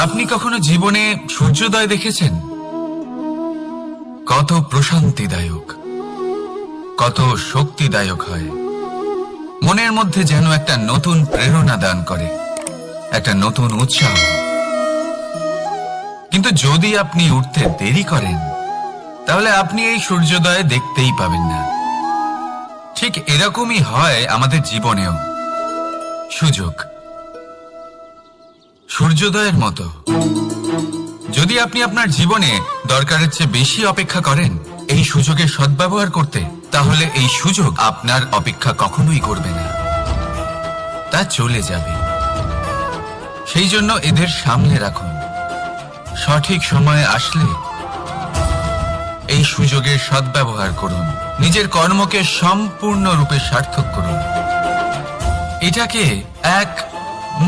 আপনি কখনো জীবনে সূর্যোদয় দেখেছেন? কত প্রশান্তিদায়ক, কত শক্তিদায়ক হয়। মনের মধ্যে যেন একটা নতুন প্রেরণা দান করে, একটা নতুন উৎসাহ। কিন্তু যদি আপনি উঠতে দেরি করেন, তাহলে আপনি এই সূর্যোদয় দেখতেই পাবেন না। ঠিক এরকমই হয় আমাদের জীবনেও। সুযোগ সূর্যোদয়ের মতো। যদি আপনি আপনার জীবনে দরকারের চেয়ে বেশি অপেক্ষা করেন এই সুযোগের সদ্ব্যবহার করতে, তাহলে এই সুযোগ আপনার অপেক্ষা কখনোই করবে না, তা চলে যাবে। সেই জন্য এদের সামনে রাখুন। সঠিক সময়ে আসলে এই সুযোগের সদ্ব্যবহার করুন, নিজের কর্মকে সম্পূর্ণরূপে সার্থক করুন। এটাকে এক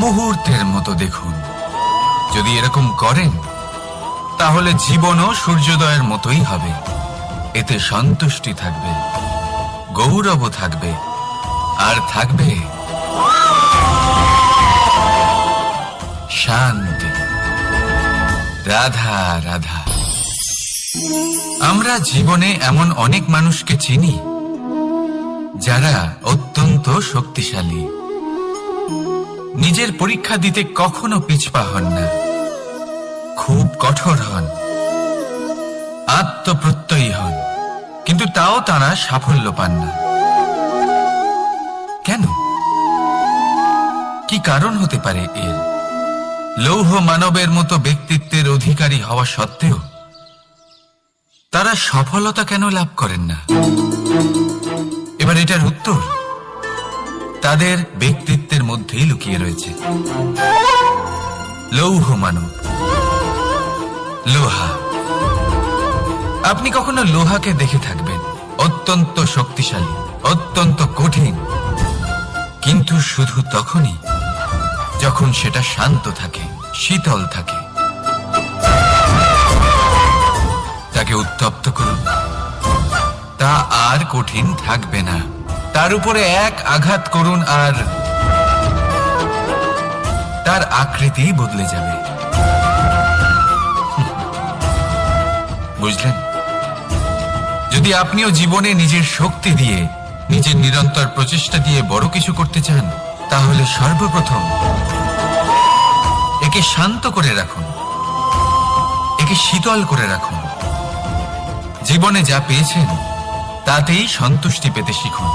মুহূর্তের মতো দেখুন। যদি এরকম করেন, তাহলে জীবনও সূর্যোদয়ের মতোই হবে। এতে সন্তুষ্টি থাকবে, গৌরব থাকবে, আর থাকবে শান্তি। রাধা রাধা। আমরা জীবনে এমন অনেক মানুষকে চিনি যারা অত্যন্ত শক্তিশালী, নিজের পরীক্ষা দিতে কখনো পিছপা হন না, খুব কঠোর হন, আত্মপ্রত্যয়ী হন, কিন্তু তাও তারা সাফল্য পান না। কেন? কি কারণ হতে পারে এর? লৌহ মানবের মতো ব্যক্তিত্বের অধিকারী হওয়া সত্ত্বেও তারা সফলতা কেন লাভ করেন না? এবার এটার উত্তর তাদের ব্যক্তিত্বের মধ্যেই লুকিয়ে রয়েছে। লৌহ মানব, লোহা। আপনি কখনো লোহাকে দেখে থাকবেন, অত্যন্ত শক্তিশালী, অত্যন্ত কঠিন, কিন্তু শুধু তখনই যখন সেটা শান্ত থাকে, শীতল থাকে। তাকে উত্তপ্ত করুন, তা আর কঠিন থাকবে না। তার উপরে এক আঘাত করুন আর তার আকৃতি বদলে যাবে। বুঝলেন? যদি আপনিও জীবনে নিজের শক্তি দিয়ে, নিজের নিরন্তর প্রচেষ্টা দিয়ে বড় কিছু করতে চান, তাহলে সর্বপ্রথম একে শান্ত করে রাখুন, একে শীতল করে রাখুন। জীবনে যা পেয়েছেন তাতেই সন্তুষ্টি পেতে শিখুন।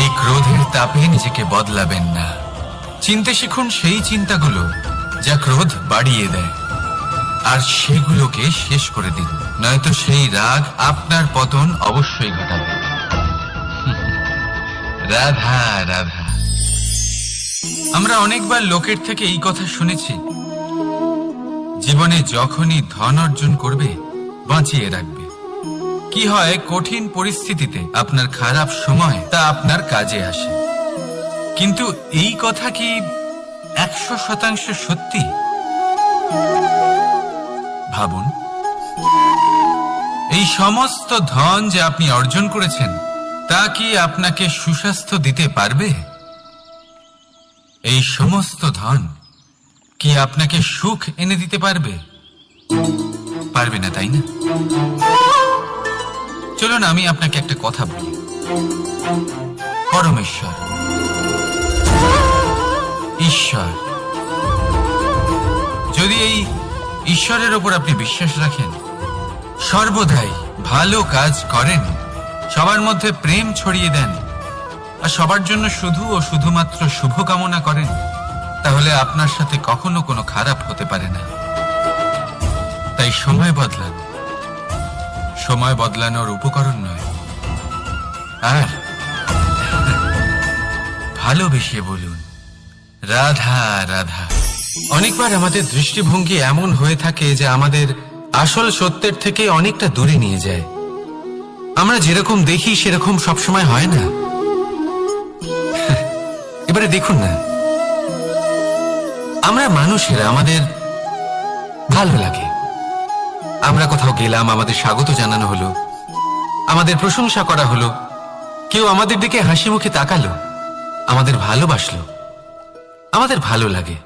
এই ক্রোধের তাপে নিজেকে বদলাবেন না। চিনতে শিখুন সেই চিন্তাগুলো যা ক্রোধ বাড়িয়ে দেয়, আর সেগুলোকে শেষ করে দিন, নয়তো সেই রাগ আপনার পতন অবশ্যই ঘটাবে। রাধা রাধা। আমরা অনেকবার লোকের থেকে এই কথা শুনেছি, জীবনে যখনই ধন অর্জন করবে বাঁচিয়ে রাখবে। কি হয়, কঠিন পরিস্থিতিতে আপনার খারাপ সময় তা আপনার কাজে আসে। কিন্তু এই কথা কি 100% সত্যি? ভাবুন, এই সমস্ত ধন যে আপনি অর্জন করেছেন তা কি আপনাকে সুস্বাস্থ্য দিতে পারবে? এই সমস্ত ধন কি আপনাকে সুখ এনে দিতে পারবে? পারবে না, তাই না? চলুন আমি আপনাকে একটা কথা বলি। পরমেশ্বর, ঈশ্বর, যদি এই ঈশ্বরের ওপর আপনি বিশ্বাস রাখেন, সর্বদাই ভালো কাজ করেন, সবার মধ্যে প্রেম ছড়িয়ে দেন, আর সবার জন্য শুধু ও শুধুমাত্র শুভকামনা করেন, তাহলে আপনার সাথে কখনো কোনো খারাপ হতে পারে না। তাই সময় বদলান, সময় বদলানোর উপকরণ নয়। আর ভালোবেসে বলুন রাধা রাধা। অনেকবার আমাদের দৃষ্টিভঙ্গি এমন হয়ে থাকে যে আমাদের আসল সত্যের থেকে অনেকটা দূরে নিয়ে যায়। আমরা যেরকম দেখি সেরকম সবসময় হয় না। এবারে দেখুন না, আমরা মানুষেরা, আমাদের ভালো লাগে, আমরা কোথাও গেলাম, আমাদের স্বাগত জানানো হলো, আমাদের প্রশংসা করা হলো, কেউ আমাদের দিকে হাসি মুখে তাকালো, আমাদের ভালোবাসলো, আমাদের ভালো লাগে।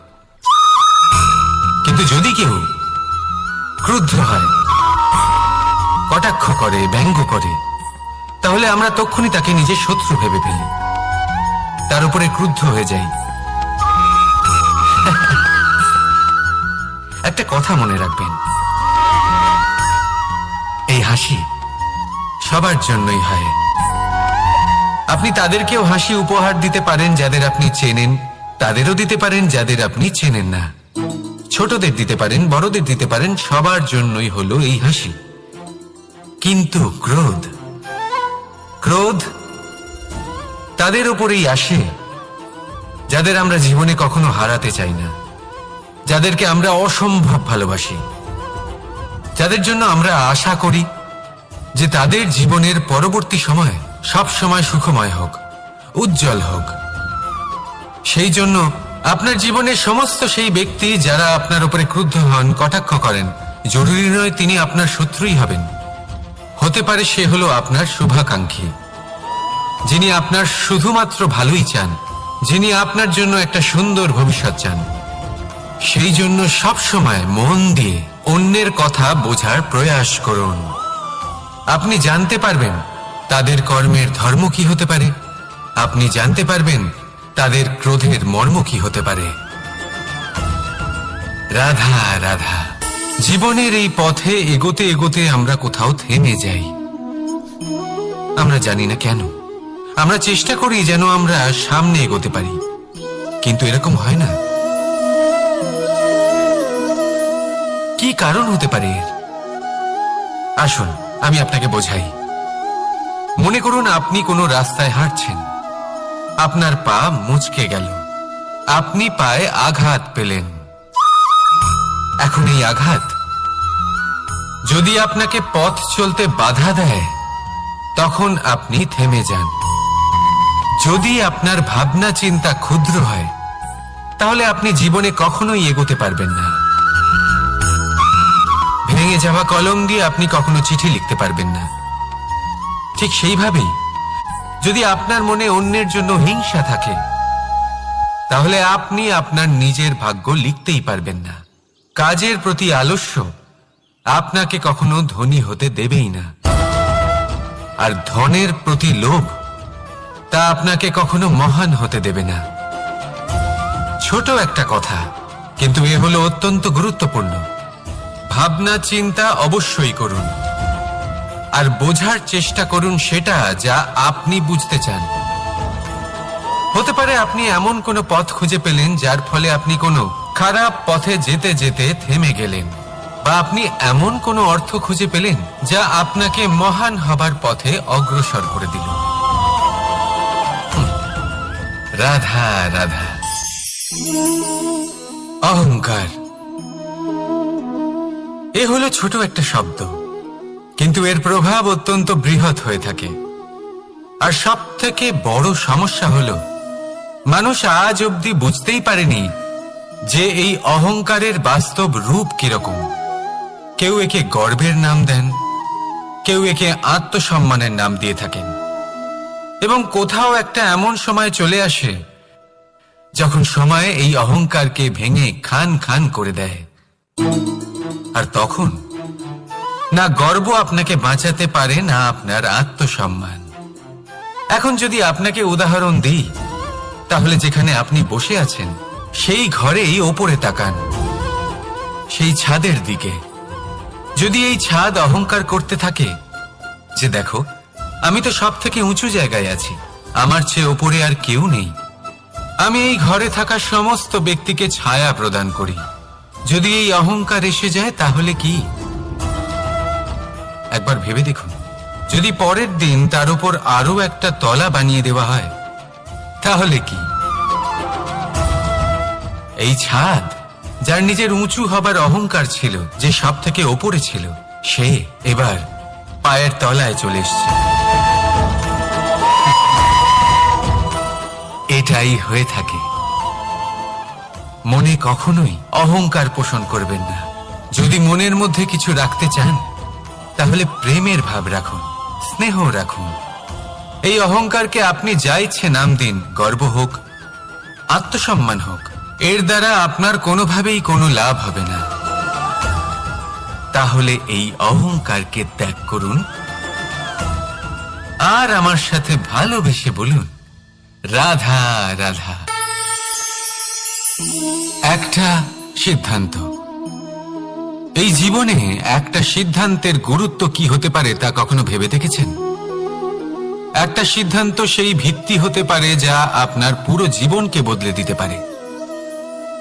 কিন্তু যদি কেউ ক্রুদ্ধ হয়, কটাক্ষ করে, ব্যঙ্গ করে, তাহলে আমরা তক্ষুনি তাকে নিজের শত্রু ভেবে ফেলি, তার উপরে ক্রুদ্ধ হয়ে যাই। একটা কথা মনে রাখবেন, এই হাসি সবার জন্যই হয়। আপনি তাদেরকেও হাসি উপহার দিতে পারেন যাদের আপনি চেনেন, তাদেরও দিতে পারেন যাদের আপনি চেনেন না। ছোটদের দিতে পারেন, বড়দের দিতে পারেন, সবার জন্যই হলো এই হাসি। কিন্তু ক্রোধ, ক্রোধ তাদের উপরেই আসে যাদের আমরা জীবনে কখনো হারাতে চাই না, যাদেরকে আমরা অসম্ভব ভালোবাসি, যাদের জন্য আমরা আশা করি যে তাদের জীবনের পরবর্তী সময় সব সময় সুখময় হোক, উজ্জ্বল হোক। সেই জন্য আপনার জীবনের সমস্ত সেই ব্যক্তি যারা আপনার উপরে ক্রুদ্ধ হন, কটাক্ষ করেন, জরুরি নয় তিনি আপনার শত্রুই হবেন। হতে পারে সে হলো আপনার শুভাকাঙ্ক্ষী, যিনি আপনার শুধুমাত্র ভালোই চান, যিনি আপনার জন্য একটা সুন্দর ভবিষ্যৎ চান। সেই জন্য সব সময় মন দিয়ে অন্যের কথা বোঝার প্রয়াস করুন। আপনি জানতে পারবেন তাদের কর্মের ধর্ম কি হতে পারে, আপনি জানতে পারবেন তাদের ক্রোধের মর্ম কি হতে পারে। রাধা রাধা। জীবনের এই পথে এগোতে এগোতে আমরা কোথাও থেমে যাই, আমরা জানি না কেন। আমরা চেষ্টা করি যেন আমরা সামনে এগোতে পারি, কিন্তু এরকম হয় না। কি কারণ হতে পারে এর? আসুন আমি আপনাকে বোঝাই। মনে করুন আপনি কোনো রাস্তায় হাঁটছেন, আপনার পা মুচকে গেল, আপনি পায়ে আঘাত পেলেন। এখন এই আঘাত যদি আপনাকে পথ চলতে বাধা দেয়, তখন আপনি থেমে যান। যদি আপনার ভাবনা চিন্তা ক্ষুদ্র হয়, তাহলে আপনি জীবনে কখনোই এগোতে পারবেন না। ভেঙে যাওয়া কলম দিয়ে আপনি কখনো চিঠি লিখতে পারবেন না। ঠিক সেইভাবেই যদি আপনার মনে অন্যের জন্য হিংসা থাকে, তাহলে আপনি আপনার নিজের ভাগ্য লিখতেই পারবেন না। কাজের প্রতি আলস্য আপনাকে কখনো ধনী হতে দেবেই না, আর ধনের প্রতি লোভ তা আপনাকে কখনো মহান হতে দেবে না। ছোট একটা কথা, কিন্তু এ হলো অত্যন্ত গুরুত্বপূর্ণ। ভাবনা চিন্তা অবশ্যই করুন, আর বোঝার চেষ্টা করুন সেটা যা আপনি বুঝতে চান। হতে পারে আপনি এমন কোনো পথ খুঁজে পেলেন যার ফলে আপনি কোনো খারাপ পথে যেতে যেতে থেমে গেলেন, বা আপনি এমন কোনো অর্থ খুঁজে পেলেন যা আপনাকে মহান হবার পথে অগ্রসর করে দিল। রাধা রাধা। অহংকার এ হলো ছোট একটা শব্দ, কিন্তু এর প্রভাব অত্যন্ত বৃহৎ হয়ে থাকে। আর সব থেকে বড় সমস্যা হলো মানুষ আজ অবধি বুঝতেই পারেনি যে এই অহংকারের বাস্তব রূপ কিরকম। কেউ একে গর্বের নাম দেন, কেউ একে আত্মসম্মানের নাম দিয়ে থাকেন, এবং কোথাও একটা এমন সময় চলে আসে যখন সময় এই অহংকারকে ভেঙে খান খান করে দেয়। আর তখন না গর্ব আপনাকে বাঁচাতে পারে, না আপনার আত্মসম্মান। এখন যদি আপনাকে উদাহরণ দিই, তাহলে যেখানে আপনি বসে আছেন সেই ঘরেই ওপরে তাকান, সেই ছাদের দিকে। যদি এই ছাদ অহংকার করতে থাকে যে দেখো আমি তো সব থেকে উঁচু জায়গায় আছি, আমার চেয়ে ওপরে আর কেউ নেই, আমি এই ঘরে থাকা সমস্ত ব্যক্তিকে ছায়া প্রদান করি, যদি এই অহংকার এসে যায় তাহলে কি? একবার ভেবে দেখুন, যদি পরের দিন তার উপর আরো একটা তলা বানিয়ে দেওয়া হয় তাহলে কি? এই ছাদ যার নিজের উঁচু হবার অহংকার ছিল, যে সব থেকে ওপরে ছিল, সে এবার পায়ের তলায় চলে এসছে। এটাই হয়ে থাকে। মনে কখনোই অহংকার পোষণ করবেন না। যদি মনের মধ্যে কিছু রাখতে চান, তাহলে প্রেমের ভাব রাখুন, স্নেহ রাখুন। এই অহংকারকে আপনি যা ইচ্ছে নাম দিন, গর্ব হোক, আত্মসম্মান হোক, এর দ্বারা আপনার কোনোভাবেই কোনো লাভ হবে না। তাহলে এই অহংকারকে ত্যাগ করুন আর আমার সাথে ভালোবেসে বলুন, রাধা রাধা। একটা সিদ্ধান্ত। এই জীবনে একটা সিদ্ধান্তের গুরুত্ব কি হতে পারে তা কখনো ভেবে দেখেছেন? একটা সিদ্ধান্ত সেই ভিত্তি হতে পারে যা আপনার পুরো জীবনকে বদলে দিতে পারে,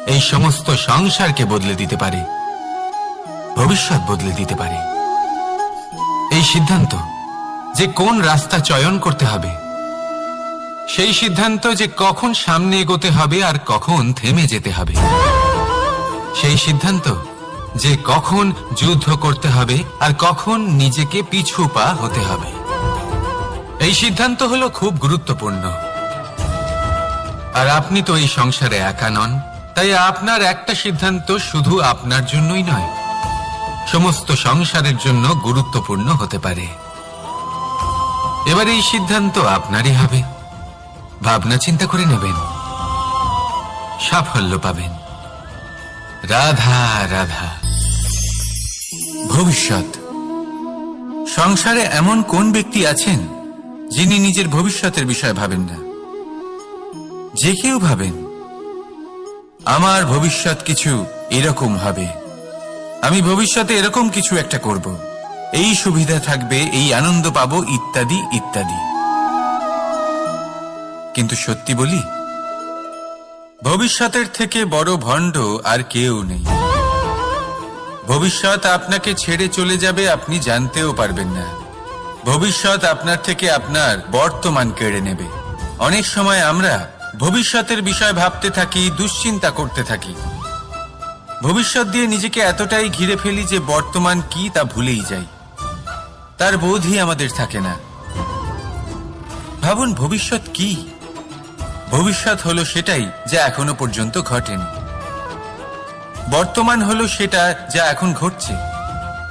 এই সমস্ত সংসারকে বদলে দিতে পারে, ভবিষ্যৎ বদলে দিতে পারে। এই সিদ্ধান্ত যে কোন রাস্তা চয়ন করতে হবে, সেই সিদ্ধান্ত যে কখন সামনে এগোতে হবে আর কখন থেমে যেতে হবে, সেই সিদ্ধান্ত যে কখন যুদ্ধ করতে হবে আর কখন নিজেকে পিছু পা হতে হবে। এই সিদ্ধান্ত হলো খুব গুরুত্বপূর্ণ। আর আপনি তো এই সংসারে একা নন, তাই আপনার একটা সিদ্ধান্ত শুধু আপনার জন্যই নয়, সমস্ত সংসারের জন্য গুরুত্বপূর্ণ হতে পারে। এবার এই সিদ্ধান্ত আপনারই হবে। ভাবনা চিন্তা করে নেবেন, সাফল্য পাবেন। রাধা রাধা। ভবিষ্যৎ। সংসারে এমন কোন ব্যক্তি আছেন যিনি নিজের ভবিষ্যতের বিষয়ে ভাবেন না? যে কেউ ভাবেন, আমার ভবিষ্যৎ কিছু এরকম হবে, আমি ভবিষ্যতে এরকম কিছু একটা করব, এই সুবিধা থাকবে, এই আনন্দ পাবো, ইত্যাদি ইত্যাদি। কিন্তু সত্যি বলি, ভবিষ্যতের থেকে বড় ভণ্ড আর কেউ নেই। ভবিষ্যৎ আপনাকে ছেড়ে চলে যাবে, আপনি জানতেও পারবেন না। ভবিষ্যৎ আপনার থেকে আপনার বর্তমান কেড়ে নেবে। অনেক সময় আমরা ভবিষ্যতের বিষয় ভাবতে থাকি, দুশ্চিন্তা করতে থাকি, ভবিষ্যৎ দিয়ে নিজেকে এতটাই ঘিরে ফেলি যে বর্তমান কি তা ভুলেই যাই, তার বোধই আমাদের থাকে না। ভাবুন, ভবিষ্যৎ কি? ভবিষ্যৎ হলো সেটাই যা এখনো পর্যন্ত ঘটেনি। বর্তমান হলো সেটা যা এখন ঘটছে।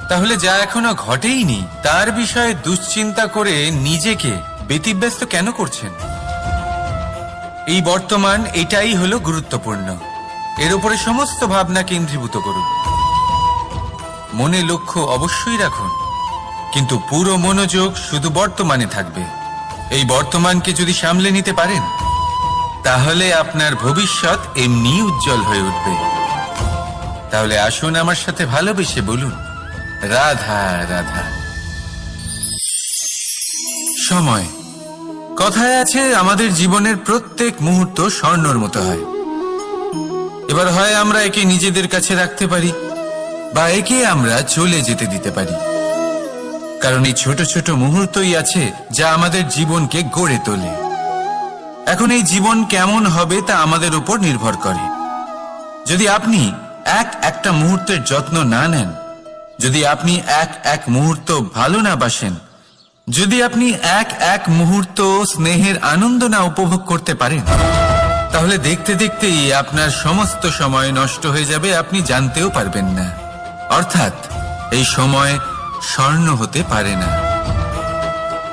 তাহলে যা এখনো ঘটেইনি তার বিষয়ে দুশ্চিন্তা করে নিজেকে ব্যতিব্যস্ত কেন করছেন? এই বর্তমান, এটাই হলো গুরুত্বপূর্ণ। এর উপরে সমস্ত ভাবনা কেন্দ্রীভূত করুন। মনে লক্ষ্য অবশ্যই রাখুন, কিন্তু পুরো মনোযোগ শুধু বর্তমানে থাকবে। এই বর্তমানকে যদি সামলে নিতে পারেন, তাহলে আপনার ভবিষ্যৎ এমনি উজ্জ্বল হয়ে উঠবে। তাহলে আসুন আমার সাথে ভালোবেসে বলুন, রাধা রাধা। সময়। কথায় আছে, আমাদের জীবনের প্রত্যেক মুহূর্ত স্বর্ণর মতো হয়। এবার হয় আমরা একে নিজেদের কাছে রাখতে পারি, বা একে আমরা চলে যেতে দিতে পারি। কারণ এই ছোট ছোট মুহূর্তই আছে যা আমাদের জীবনকে গড়ে তোলে। এখন এই জীবন কেমন হবে তা আমাদের উপর নির্ভর করে। যদি আপনি একটা মুহূর্তের যত্ন না নেন, যদি আপনি এক মুহূর্ত ভালো না বাসেন, যদি আপনি এক মুহূর্ত স্নেহের আনন্দ না উপভোগ করতে পারেন, তাহলে দেখতে দেখতেই আপনার সমস্ত সময় নষ্ট হয়ে যাবে, আপনি জানতেও পারবেন না। অর্থাৎ এই সময় স্বর্ণ হতে পারে না।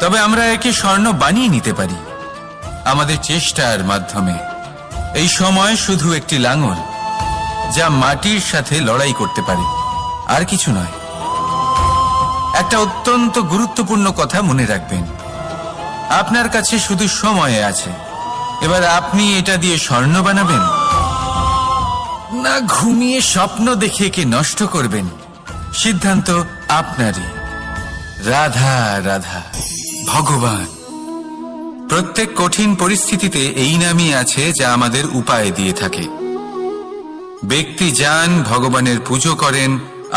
তবে আমরা একে স্বর্ণ বানিয়ে নিতে পারি আমাদের চেষ্টার মাধ্যমে। এই সময় শুধু একটি লাঙল যা মাটির সাথে লড়াই করতে পারে, আর কিছু নয়। একটা অত্যন্ত গুরুত্বপূর্ণ কথা মনে রাখবেন, আপনার কাছে শুধু সময় আছে। এবার আপনি এটা দিয়ে স্বর্ণ বানাবেন, না ঘুমিয়ে স্বপ্ন দেখে একে নষ্ট করবেন, সিদ্ধান্ত আপনারই। রাধা রাধা। ভগবান। প্রত্যেক কঠিন পরিস্থিতিতে এই নামই আছে যা আমাদের উপায় দিয়ে থাকে। ব্যক্তি যান, ভগবানের পুজো করেন,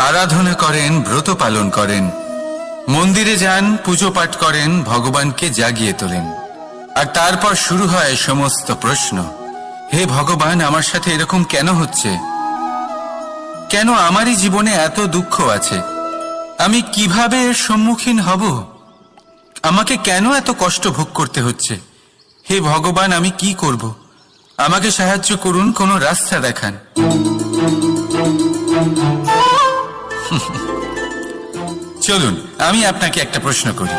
আরাধনা করেন, ব্রত পালন করেন, মন্দিরে যান, পুজো পাঠ করেন, ভগবানকে জাগিয়ে তোলেন। আর তারপর শুরু হয় সমস্ত প্রশ্ন। হে ভগবান, আমার সাথে এরকম কেন হচ্ছে? কেন আমারই জীবনে এত দুঃখ আছে? আমি কিভাবে এর সম্মুখীন হব? আমাকে কেন এত কষ্ট ভোগ করতে হচ্ছে? হে ভগবান, আমি কি করব? আমাকে সাহায্য করুন, কোনো রাস্তা দেখান। চলুন আমি আপনাকে একটা প্রশ্ন করি।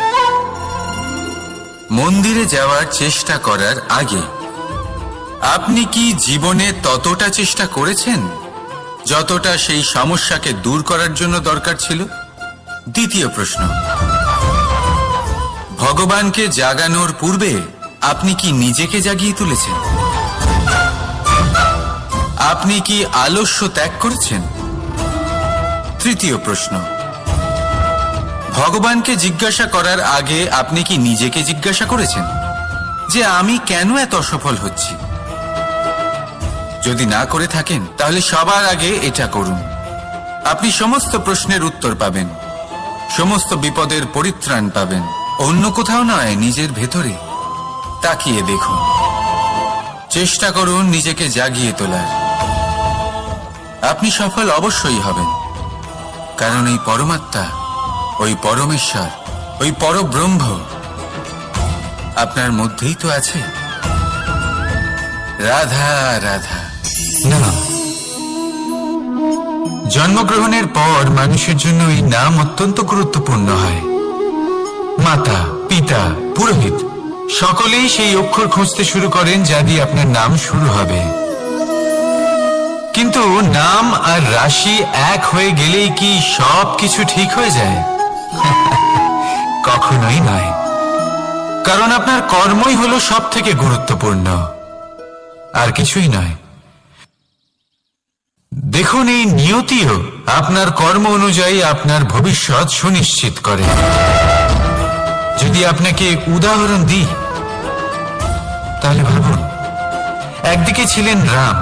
মন্দিরে যাওয়ার চেষ্টা করার আগে আপনি কি জীবনে ততটা চেষ্টা করেছেন যতটা সেই সমস্যাকে দূর করার জন্য দরকার ছিল? দ্বিতীয় প্রশ্ন, ভগবানকে জাগানোর পূর্বে আপনি কি নিজেকে জাগিয়ে তুলেছেন? আপনি কি আলস্য ত্যাগ করেছেন? তৃতীয় প্রশ্ন, ভগবানকে জিজ্ঞাসা করার আগে আপনি কি নিজেকে জিজ্ঞাসা করেছেন যে আমি কেন এত অসফল হচ্ছি? যদি না করে থাকেন তাহলে সবার আগে এটা করুন। আপনি সমস্ত প্রশ্নের উত্তর পাবেন, সমস্ত বিপদের পরিত্রাণ পাবেন। অন্য কোথাও নয়, নিজের ভেতরে তাকিয়ে দেখুন। চেষ্টা করুন নিজেকে জাগিয়ে তোলার। আপনি সফল অবশ্যই হবেন, কারণ এই পরমাত্মা, ওই পরমেশ্বর, ওই পরব্রহ্ম আপনার মধ্যেই তো আছে। রাধা রাধা। না, জন্মগ্রহণের পর মানুষের জন্য এই নাম অত্যন্ত গুরুত্বপূর্ণ হয়। মাতা, পিতা, পুরোহিত সকলেই সেই অক্ষর খুঁজতে শুরু করেন যা দিয়ে আপনার নাম শুরু হবে। কিন্তু নাম আর রাশি এক হয়ে গেলেই কি সব কিছু ঠিক হয়ে যায়? কখনোই নয়, কারণ আপনার কর্মই হলো সব থেকে গুরুত্বপূর্ণ, আর কিছুই নয়। দেখুন, এই নিয়তিও আপনার কর্ম অনুযায়ী আপনার ভবিষ্যৎ সুনিশ্চিত করে। যদি আপনাকে উদাহরণ দিই তাহলে ভাবুন, একদিকে ছিলেন রাম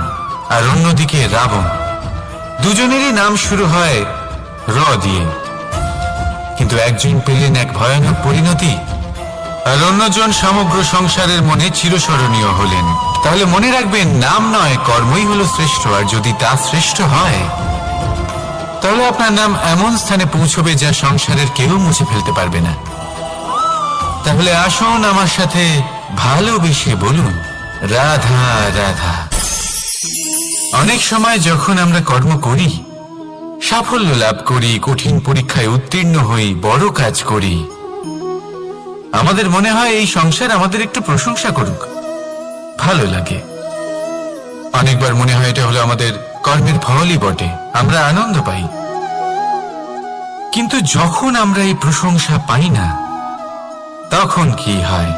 আর অন্যদিকে রাবণ। দুজনেরই নাম শুরু হয় র দিয়ে, কিন্তু একজন পেলেন এক ভয়ানক পরিণতি আর অন্যজন সমগ্র সংসারের মনে চিরস্মরণীয় হলেন। তাহলে মনে রাখবেন, নাম নয়, কর্মই হলো শ্রেষ্ঠ। আর যদি তা শ্রেষ্ঠ হয় তাহলে আপনার নাম এমন স্থানে পৌঁছবে যা সংসারের কেউ মুছে ফেলতে পারবে না। তাহলে আসুন আমার সাথে ভালোবেসে বলুন, রাধা রাধা। অনেক সময় যখন আমরা কর্ম করি, সাফল্য লাভ করি, কঠিন পরীক্ষায় উত্তীর্ণ হই, বড় কাজ করি, আমাদের মনে হয় এই সংসার আমাদের একটু প্রশংসা করুক, ভালো লাগে। অনেকবার মনে হয় এটা হলো আমাদের কর্মের ফলই বটে, আমরা আনন্দ পাই। কিন্তু যখন আমরা এই প্রশংসা পাই না, তখন কি হয়?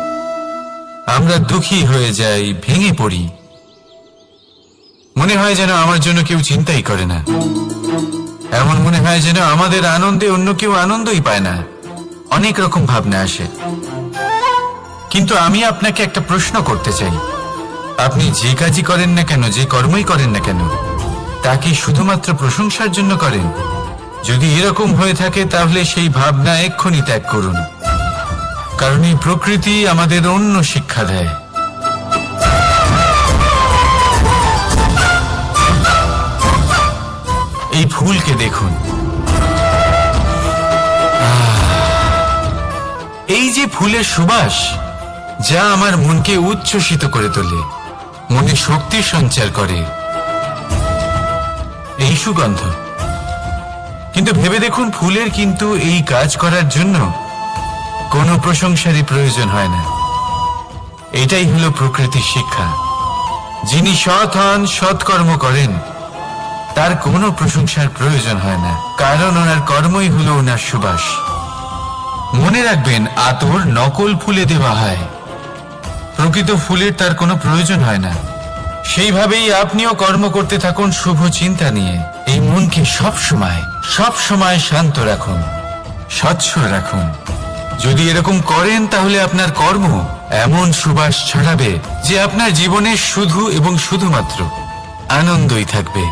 আমরা দুঃখী হয়ে যাই, ভেঙে পড়ি। মনে হয় যেন আমার জন্য কেউ চিন্তাই করে না। এমন মনে হয় যেন আমাদের আনন্দে অন্য কেউ আনন্দই পায় না। অনেক রকম ভাবনা আসে। কিন্তু আমি আপনাকে একটা প্রশ্ন করতে চাই, আপনি যে কাজই করেন না কেন, যে কর্মই করেন না কেন, তা কি শুধুমাত্র প্রশংসার জন্য করেন? যদি এরকম হয়ে থাকে তাহলে সেই ভাবনা এক্ষুনি ত্যাগ করুন, কারণ এই প্রকৃতি আমাদের অন্য শিক্ষা দেয়। এই ফুলকে দেখুন, এই যে ফুলের সুবাস, যা আমার মনকে উচ্ছ্বসিত করে তোলে, মনে শক্তি সঞ্চার করে, এই সুগন্ধ। কিন্তু ভেবে দেখুন, ফুলের কিন্তু এই কাজ করার জন্য কোনো প্রশংসারই প্রয়োজন হয় না। এটাই হলো প্রকৃতির শিক্ষা। যিনি সৎ হন, সৎকর্ম করেন, তার কোনো প্রশংসার প্রয়োজন হয় না, কারণ ওনার কর্মই হলো ওনার সুবাস। মনে রাখবেন, আতর নকল ফুলে দেওয়া হয়, প্রকৃত ফুলের তার কোনো প্রয়োজন হয় না। সেইভাবেই আপনিও কর্ম করতে থাকুন শুভ চিন্তা নিয়ে। এই মনকে সব সময় শান্ত রাখুন, স্বচ্ছ রাখুন। যদি এরকম করেন তাহলে আপনার কর্ম এমন সুবাস ছড়াবে যে আপনার জীবনে শুধু এবং শুধুমাত্র আনন্দই থাকবে।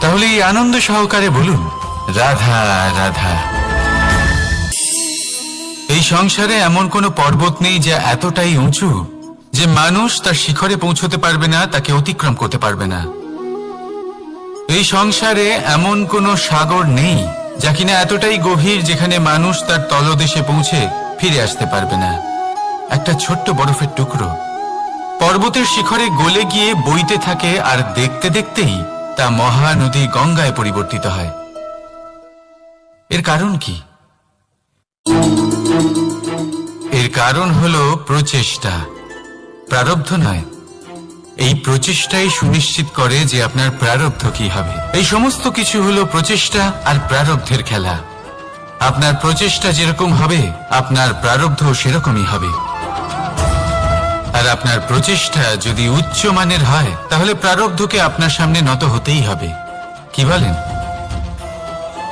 তাহলে এই আনন্দ সহকারে বলুন, রাধা রাধা। এই সংসারে এমন কোনো পর্বত নেই যা এতটাই উঁচু যে মানুষ তার শিখরে পৌঁছতে পারবে না, তাকে অতিক্রম করতে পারবে না। এই সংসারে এমন কোনো সাগর নেই যা কিনা এতটাই গভীর যেখানে মানুষ তার তলদেশে পৌঁছে ফিরে আসতে পারবে না। একটা ছোট্ট বরফের টুকরো পর্বতের শিখরে গলে গিয়ে বইতে থাকে, আর দেখতে দেখতেই তা মহানদী গঙ্গায় পরিবর্তিত হয়। এর কারণ কি? এর কারণ হলো প্রচেষ্টা, প্রারব্ধ নয়। এই প্রচেষ্টাই সুনিশ্চিত করে যে আপনার প্রারব্ধ কি হবে। এই সমস্ত কিছু হলো প্রচেষ্টা আর প্রারব্ধের খেলা। আপনার প্রচেষ্টা যেরকম হবে আপনার প্রারব্ধ সেরকমই হবে। আর আপনার প্রচেষ্টা যদি উচ্চ মানের হয় তাহলে প্রারব্ধকে আপনার সামনে নত হতেই হবে। কি বলেন?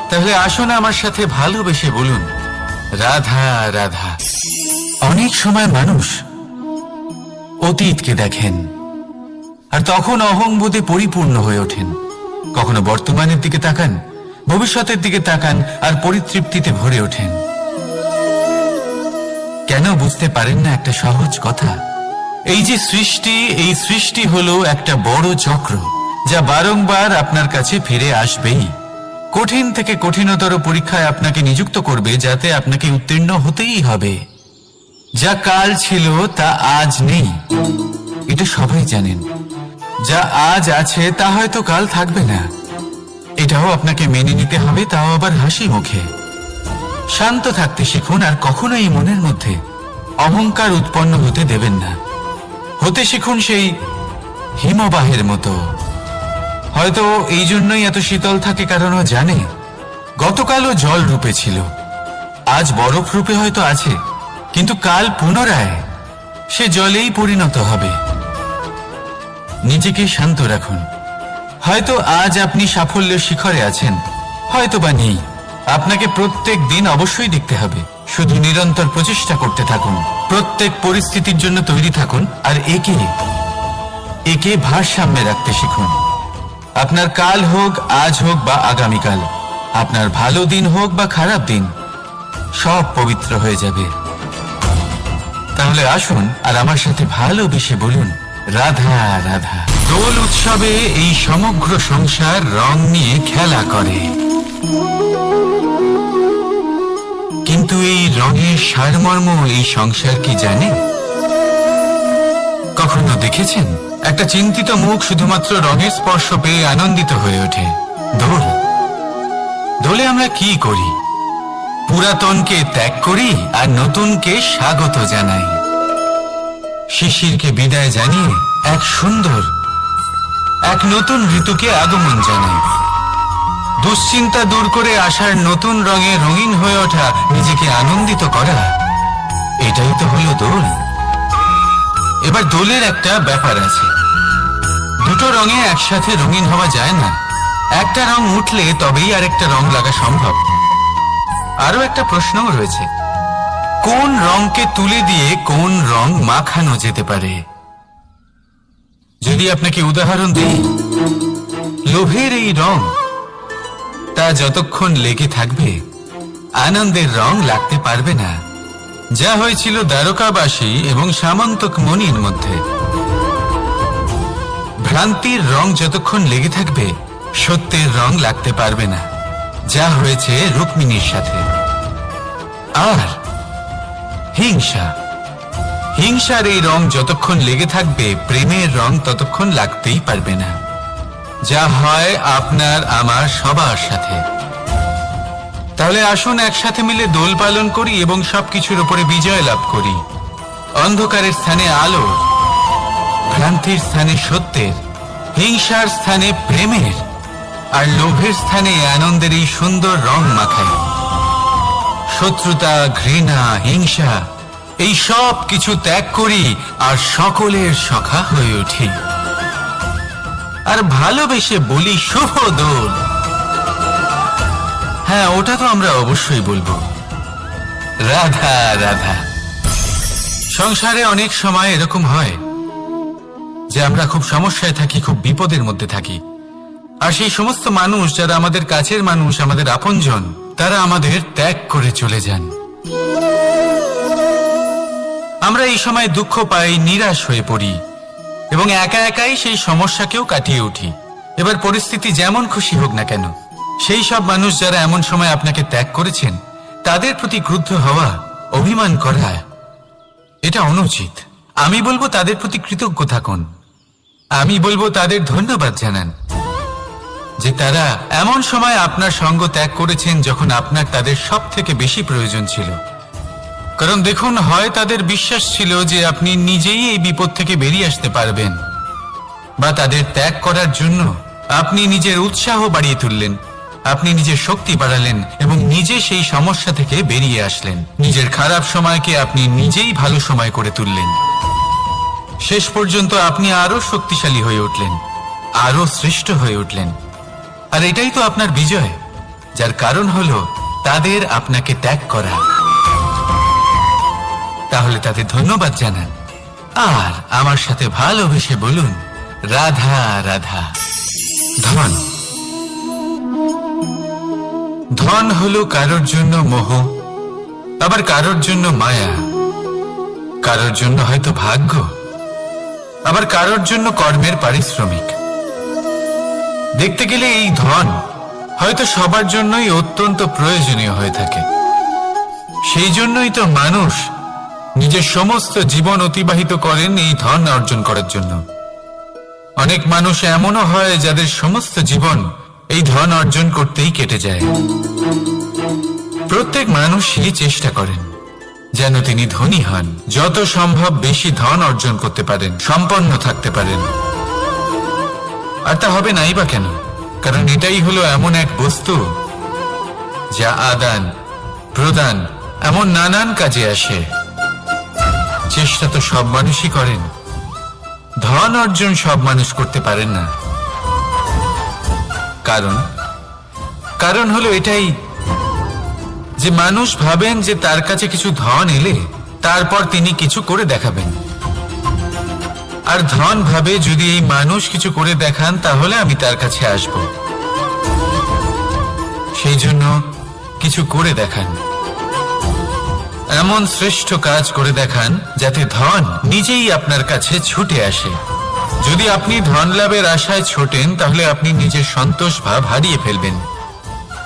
তাহলে আসুন আমার সাথে ভালোবেসে বলুন, রাধা রাধা। অনেক সময় মানুষ অতীতকে দেখেন আর তখন অহংবোধে পরিপূর্ণ হয়ে ওঠেন। কখনো বর্তমানের দিকে তাকান, ভবিষ্যতের দিকে তাকান আর পরিতৃপ্তিতে ভরে ওঠেন। কেন বুঝতে পারেন না একটা সহজ কথা? এই যে সৃষ্টি, এই সৃষ্টি হলো একটা বড় চক্র যা বারংবার আপনার কাছে ফিরে আসবেই। কঠিন থেকে কঠিনতর পরীক্ষায় আপনাকে নিযুক্ত করবে যাতে আপনাকে উত্তীর্ণ হতেই হবে। যা কাল ছিল তা আজ নেই, এটা সবাই জানেন। যা আজ আছে তা হয়তো কাল থাকবে না, এটাও আপনাকে মেনে নিতে হবে, তাও আবার হাসি মুখে। শান্ত থাকতে শিখুন আর কখনোই মনের মধ্যে অহংকার উৎপন্ন হতে দেবেন না। হতে শিখুন সেই হিমবাহের মতো। হয়তো এই জন্যই এত শীতল থাকে কারণ ও জানে গতকালও জল রূপে ছিল, আজ বরফ রূপে হয়তো আছে, কিন্তু কাল পুনরায় সে জলেই পরিণত হবে। নিজেকে শান্ত রাখুন। হয়তো আজ আপনি সাফল্যের শিখরে আছেন, হয়তো বা নেই। আপনাকে প্রত্যেক দিন অবশ্যই দেখতে হবে। শুধু নিরন্তর প্রচেষ্টা করতে থাকুন, প্রত্যেক পরিস্থিতির জন্য তৈরি থাকুন আর একে ভারসাম্যে রাখতে শিখুন। আপনার কাল হোক, আজ হোক বা আগামীকাল, আপনার ভালো দিন হোক বা খারাপ দিন, সব পবিত্র হয়ে যাবে। তাহলে আসুন আর আমার সাথে ভালোবেসে বলুন, রাধা রাধা। দোল উৎসবে এই সমগ্র সংসার রং নিয়ে খেলা করে, কিন্তু এই রঙের সারমর্ম এই সংসার কি জানে? কখনো দেখেছেন একটা চিন্তিত মুখ শুধুমাত্র রঙের স্পর্শ পেয়ে আনন্দিত হয়ে ওঠে? দোলে আমরা কি করি? পুরাতনকে ত্যাগ করি আর নতুনকে স্বাগত জানাই। শিশিরকে বিদায় জানিয়ে এক নতুন ঋতুকে আগমন জানাই। দুশ্চিন্তা দূর করে আসার নতুন রঙে রঙিন হয়ে ওঠা, নিজেকে আনন্দিত করা, এটাই তো হলো দোল। এবার দোলের একটা ব্যাপার আছে, দুটো রঙে একসাথে রঙিন হওয়া যায় না। একটা রং উঠলে তবেই আরেকটা রং লাগা সম্ভব। আরো একটা প্রশ্নও রয়েছে, কোন রংকে তুলে দিয়ে কোন রং মাখানো যেতে পারে? যদি আপনাকে উদাহরণ দিই, লোভের এই রং, তা যতক্ষণ লেগে থাকবে আনন্দের রং লাগতে পারবে না। যা হয়েছিল দ্বারকাবাসী এবং সামন্তক মণির মধ্যে। ভ্রান্তির রং যতক্ষণ লেগে থাকবে সত্যের রং লাগতে পারবে না, যা হয়েছে রুক্মিণীর সাথে। আর হিংসার এই রং যতক্ষণ লেগে থাকবে প্রেমের রং ততক্ষণ লাগতেই পারবে না, যা হয় আপনার আমার সবার সাথে। তাহলে আসুন একসাথে মিলে দোল পালন করি এবং সবকিছুর উপরে বিজয় লাভ করি। অন্ধকারের স্থানে আলো, ভ্রান্তির স্থানে সত্যের, হিংসার স্থানে প্রেমের, আর লোভের স্থানে আনন্দের এই সুন্দর রং মাখাই। শত্রুতা, ঘৃণা, হিংসা এই সব কিছু ত্যাগ করি আর সকলের সখা হয়ে উঠি। আর ভালোবেসে বলি, শুভ দোল। হ্যাঁ, ওটা তো আমরা অবশ্যই বলবো, রাধা রাধা। সংসারে অনেক সময় এরকম হয় যে আমরা খুব সমস্যায় থাকি, খুব বিপদের মধ্যে থাকি। আর সেই সমস্ত মানুষ যারা আমাদের কাছের মানুষ, আমাদের আপনজন, তারা আমাদের ত্যাগ করে চলে যান। আমরা এই সময় দুঃখ পাই, নিরাশ হয়ে পড়ি এবং একা একাই সেই সমস্যাকেও কাটিয়ে উঠি। এবার পরিস্থিতি যেমন খুশি হোক না কেন, সেই সব মানুষ যারা এমন সময় আপনাকে ত্যাগ করেছেন তাদের প্রতি ক্রুদ্ধ হওয়া, অভিমান করা, এটা অনুচিত। আমি বলবো তাদের প্রতি কৃতজ্ঞ থাকুন। আমি বলবো তাদের ধন্যবাদ জানান যে তারা এমন সময় আপনার সঙ্গ ত্যাগ করেছেন যখন আপনার তাদের সব থেকে বেশি প্রয়োজন ছিল। কারণ দেখুন, হয় তাদের বিশ্বাস ছিল যে আপনি নিজেই এই বিপদ থেকে বেরিয়ে আসতে পারবেন, বা তাদের ত্যাগ করার জন্য আপনি নিজের উৎসাহ বাড়িয়ে তুললেন, আপনি নিজের শক্তি বাড়ালেন এবং নিজে সেই সমস্যা থেকে বেরিয়ে আসলেন। নিজের খারাপ সময়কে আপনি নিজেই ভালো সময় করে তুললেন। শেষ পর্যন্ত আপনি আরো শক্তিশালী হয়ে উঠলেন, আরো শ্রেষ্ঠ হয়ে উঠলেন। আর এটাই তো আপনার বিজয়, যার কারণ হলো তাদের আপনাকে ত্যাগ করা। তাহলে তাদের ধন্যবাদ জানান আর আমার সাথে ভালোবেসে বলুন, রাধা রাধা। ধন, ধন হলো কারোর জন্য মোহ, আবার কারোর জন্য মায়া, কারোর জন্য হয়তো ভাগ্য, আবার কারোর জন্য কর্মের পারিশ্রমিক। দেখতে গেলে এই ধন হয়তো সবার জন্যই অত্যন্ত প্রয়োজনীয় হয়ে থাকে। সেই জন্যই তো মানুষ নিজের সমস্ত জীবন অতিবাহিত করেন এই ধন অর্জন করার জন্য। অনেক মানুষ এমনও হয় যাদের সমস্ত জীবন এই ধন অর্জন করতেই কেটে যায়। প্রত্যেক মানুষই চেষ্টা করেন যেন তিনি ধনী হন, যত সম্ভব বেশি ধন অর্জন করতে পারেন, সম্পন্ন থাকতে পারেন। আর তা হবে নাই বা কেন? কারণ এটাই হলো এমন এক বস্তু যা আদান প্রদান এমন নানান কাজে আসে। চেষ্টা তো সব মানুষই করেন, ধন অর্জন সব মানুষ করতে পারেন না। কারণ হলো এটাই যে মানুষ ভাবেন যে তার কাছে কিছু ধন এলে তারপর তিনি কিছু করে দেখাবেন। আর ধন ভাবে যদি এই মানুষ কিছু করে দেখান তাহলে আমি তার কাছে আসব। সেই জন্য কিছু করে দেখান, এমন শ্রেষ্ঠ কাজ করে দেখান যাতে ধন নিজেই আপনার কাছে ছুটে আসে। যদি আপনি ধন লাভের আশায় ছোটেন তাহলে আপনি নিজের সন্তোষ ভাব হারিয়ে ফেলবেন।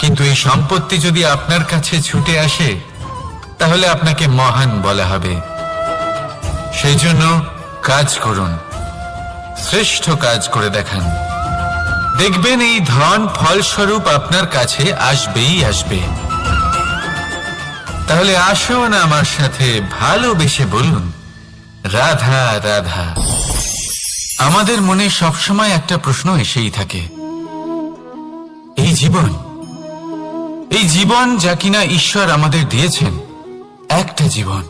কিন্তু এই সম্পত্তি যদি আপনার কাছে ছুটে আসে তাহলে আপনাকে মহান বলা হবে। সেই জন্য কাজ করুন, শ্রেষ্ঠ কাজ করে দেখান। দেখবেন এই ধন ফলস্বরূপ আপনার কাছে আসবেই আসবে। তাহলে আসুন আমার সাথে ভালোবেসে বলুন, রাধা রাধা। আমাদের মনে সবসময় একটা প্রশ্ন এসেই থাকে, এই জীবন যা কিনা ঈশ্বর আমাদের দিয়েছেন, একটা জীবন।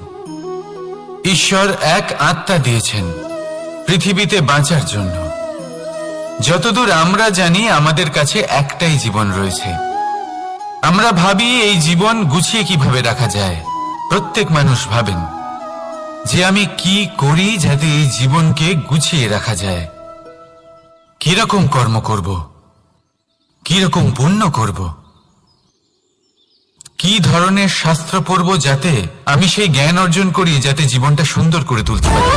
ঈশ্বর এক আত্মা দিয়েছেন পৃথিবীতে বাঁচার জন্য। যতদূর আমরা জানি আমাদের কাছে একটাই জীবন রয়েছে। আমরা ভাবি এই জীবন গুছিয়ে কিভাবে রাখা যায়। প্রত্যেক মানুষ ভাবেন যে আমি কি করি যাতে এই জীবনকে গুছিয়ে রাখা যায়, কিরকম কর্ম করব, কিরকম পুণ্য করব, কি ধরনের শাস্ত্র পড়ব যাতে আমি সেই জ্ঞান অর্জন করি যাতে জীবনটা সুন্দর করে তুলতে পারি।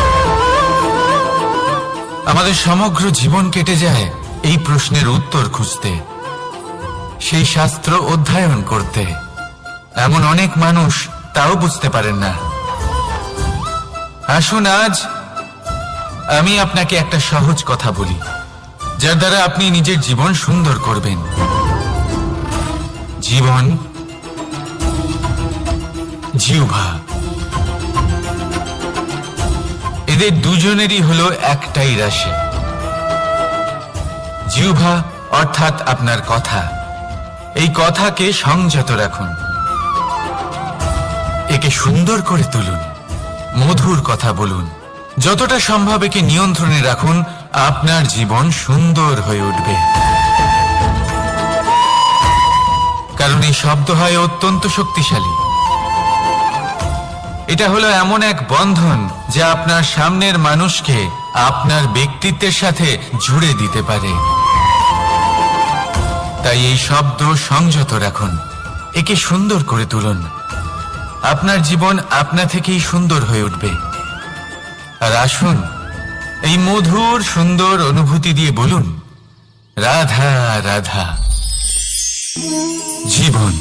আমাদের সমগ্র জীবন কেটে যায় এই প্রশ্নের উত্তর খুঁজতে, সেই শাস্ত্র অধ্যয়ন করতে। এমন অনেক মানুষ তাও বুঝতে পারেন না। আসুন আজ আমি আপনাকে একটা সহজ কথা বলি, যার দ্বারা আপনি নিজের জীবন সুন্দর করবেন। জীবন, জিহ্বা, এদের দুজনেরই হলো একটাই রাশি। জিহ্বা অর্থাৎ আপনার কথা, এই কথাকে সংযত রাখুন, একে সুন্দর করে তুলুন, মধুর কথা বলুন, যতটা সম্ভব একে নিয়ন্ত্রণে রাখুন। আপনার জীবন সুন্দর হয়ে উঠবে। কারণ এই শব্দ হয় অত্যন্ত শক্তিশালী। এটা হলো এমন এক বন্ধন যা আপনার সামনের মানুষকে আপনার ব্যক্তিত্বের সাথে জুড়ে দিতে পারে। তাই এই শব্দ সংযত রাখুন, একে সুন্দর করে তুলুন। আপনার জীবন আপনা থেকেই সুন্দর হয়ে উঠবে। আর আসুন এই মধুর সুন্দর অনুভূতি দিয়ে বলুন, রাধা রাধা। জীবন,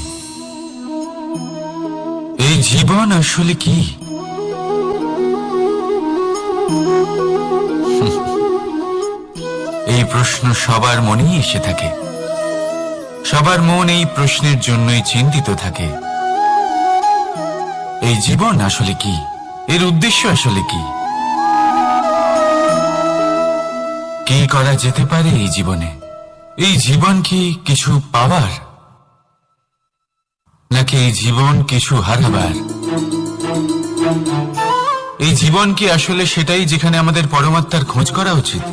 এই জীবন আসলে কি? এই প্রশ্ন সবার মনেই এসে থাকে। সবার মন এই প্রশ্নের জন্যই চিন্তিত থাকে। এই জীবন আসলে কি? এর উদ্দেশ্য আসলে কি? কি করা যেতে পারে এই জীবনে? এই জীবন কি কিছু পাওয়ার, নাকি এই জীবন কিছু হারাবার? এই জীবন কি আসলে সেটাই যেখানে আমাদের পরমাত্মার খোঁজ করা উচিত,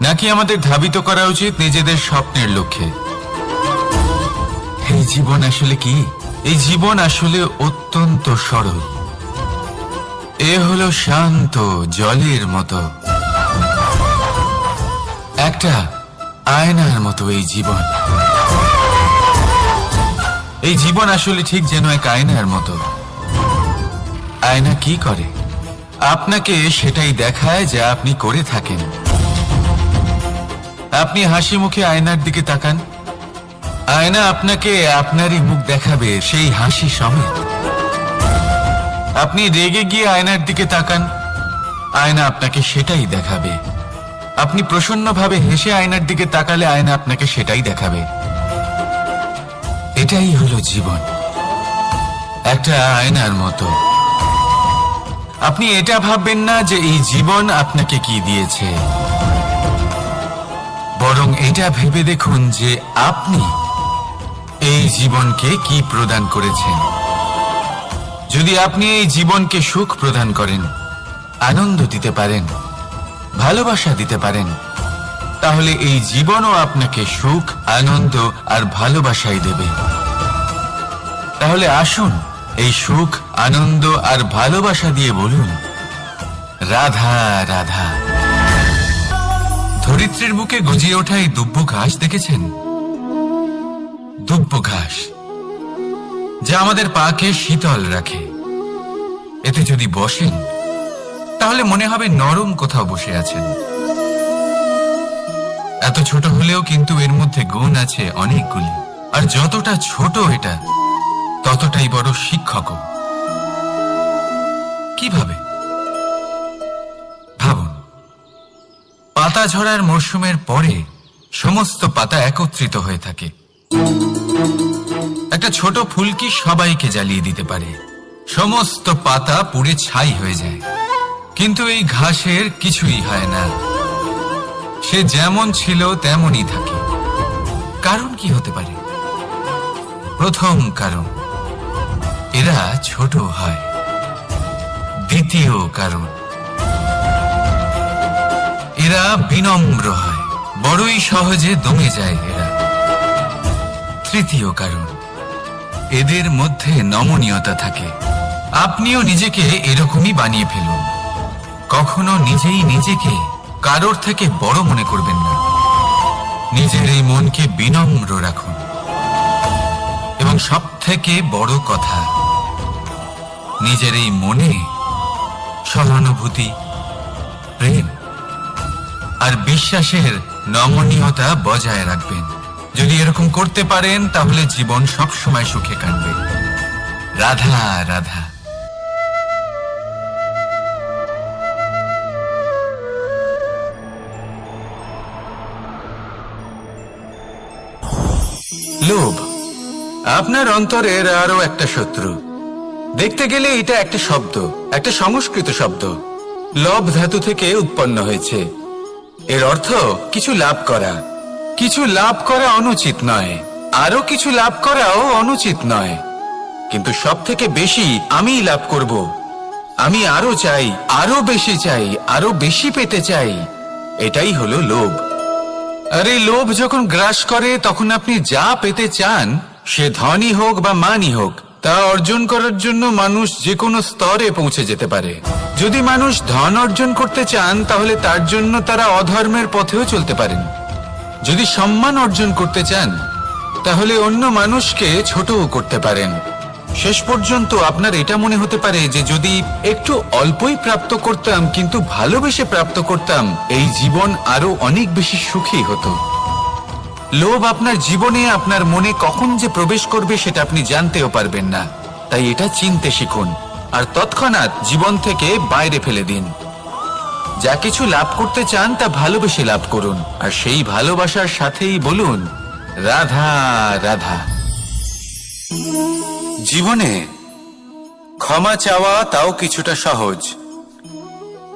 নাকি আমাদের ধাবিত করা উচিত নিজেদের স্বপ্নের লক্ষ্যে? এই জীবন আসলে কি? এই জীবন আসলে অত্যন্ত সরল। এ হলো শান্ত জলের মতো, একটা আয়নার মতো এই জীবন। এই জীবন আসলে ঠিক যেন এক আয়নার মতো। আয়না কি করে? আপনাকে সেটাই দেখায় যা আপনি করে থাকেন। আপনি হাসি মুখে আয়নার দিকে তাকান, আয়না আপনাকে আপনারই মুখ দেখাবে, সেই হাসি সমেত। আপনি রেগে গিয়ে আয়নার দিকে তাকান, আয়না আপনাকে সেটাই দেখাবে। আপনি প্রসন্নভাবে হেসে আয়নার দিকে তাকালে আয়না আপনাকে সেটাই দেখাবে। এটাই হলো জীবন, একটা আয়নার মতো। আপনি এটা ভাববেন না যে এই জীবন আপনাকে কি দিয়েছে, বরং এটা ভেবে দেখুন যে আপনি এই জীবনকে কি প্রদান করেছেন। যদি আপনি এই জীবনকে সুখ প্রদান করেন, আনন্দ দিতে পারেন, ভালোবাসা দিতে পারেন, তাহলে এই জীবনও আপনাকে সুখ, আনন্দ আর ভালোবাসাই দেবে। তাহলে আসুন এই সুখ, আনন্দ আর ভালোবাসা দিয়ে বলুন, রাধা রাধা। ধরিত্রীর বুকে গজিয়ে ওঠা এই দুব্ব ঘাস দেখেছেন? দুব্ব ঘাস, যা আমাদের পাকে শীতল রাখে। এতে যদি বসেন তাহলে মনে হবে নরম কোথাও বসে আছেন। এত ছোট হলেও কিন্তু এর মধ্যে গুণ আছে অনেকগুলি, আর যতটা ছোট এটা ততটাই বড় শিক্ষকও। কিভাবে? ভাবুন, পাতা ঝরার মরশুমের পরে সমস্ত পাতা একত্রিত হয়ে থাকে। একটা ছোট ফুলকি সবাইকে জ্বালিয়ে দিতে পারে, সমস্ত পাতা পুড়ে ছাই হয়ে যায়। কিন্তু এই ঘাসের কিছুই হয় না, সে যেমন ছিল তেমনই থাকে। কারণ কি হতে পারে? প্রথম কারণ, এরা ছোট হয়। দ্বিতীয় কারণ, এরা বিনম্র হয়, বড়ই সহজে দমে যায় এরা। তৃতীয় কারণ, এদের মধ্যে নমনীয়তা থাকে। আপনিও নিজেকে এরকমই বানিয়ে ফেলুন। কখনো নিজেই নিজেকে কারোর থেকে বড় মনে করবেন না। নিজের এই মনকে বিনম্র রাখুন। এবং সব থেকে বড় কথা, নিজের এই মনে সহানুভূতি, প্রেম আর বিশ্বাসের নমনীয়তা বজায় রাখবেন। যদি এরকম করতে পারেন তাহলে জীবন সব সময় সুখে কাটবে। রাধা রাধা। লোভ আপনার অন্তরের আরো একটা শত্রু। দেখতে গেলে এটা একটা শব্দ, একটা সংস্কৃত শব্দ। লোভ ধাতু থেকে উৎপন্ন হয়েছে। এর অর্থ কিছু লাভ করা। কিছু লাভ করা অনুচিত নয়, আরো কিছু লাভ করাও অনুচিত নয়, কিন্তু সব থেকে বেশি আমি লাভ করব। আমি আরো চাই, আরো বেশি চাই, আরো বেশি পেতে চাই। এটাই হলো লোভ। আর এই লোভ যখন গ্রাস করে তখন আপনি যা পেতে চান, সে ধনই হোক বা মানই হোক, তা অর্জন করার জন্য মানুষ যে কোনো স্তরে পৌঁছে যেতে পারে। যদি মানুষ ধন অর্জন করতে চান তাহলে তার জন্য তারা অধর্মের পথেও চলতে পারেন। যদি সম্মান অর্জন করতে চান তাহলে অন্য মানুষকে ছোটও করতে পারেন। শেষ পর্যন্ত আপনার এটা মনে হতে পারে যে যদি একটু অল্পই প্রাপ্ত করতাম, কিন্তু ভালোবেসে প্রাপ্ত করতাম, এই জীবন আরো অনেক বেশি সুখী হতো। লোভ আপনার জীবনে, আপনার মনে কখন যে প্রবেশ করবে সেটা আপনি জানতেও পারবেন না। তাই এটা চিনতে শিখুন আর তৎক্ষণাৎ জীবন থেকে বাইরে ফেলে দিন। যা কিছু লাভ করতে চান তা ভালোবেসে লাভ করুন, আর সেই ভালোবাসার সাথেই বলুন, রাধা রাধা। জীবনে ক্ষমা চাওয়া তাও কিছুটা সহজ,